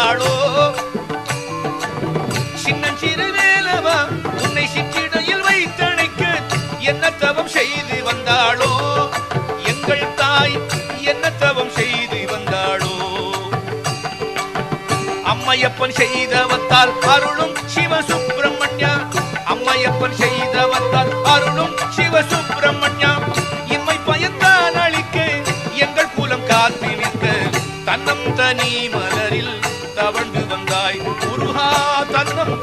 வந்தாளோ சின்னஞ்சிறு வேலவா உன்னை சிற்றிடையில் வைத்தணைக்க என்ன தவம் செய்து வந்தாளோ எங்கள் தாய் என்ன தவம் செய்து வந்தாளோ அம்மையப்பன் செய்தவத்தால் அருளும் சிவசுப்பிரமணியா அம்மையப்பன் செய்தவத்தால் அருளும் சிவசுப்பிரமணியா இம்மை பயந்தான் அளிக்க எங்கள் குலம் காத்து நிற்க தன்னம் தனி மலரில் தவழ்ந்து வந்தாய் முருகா தன்னம்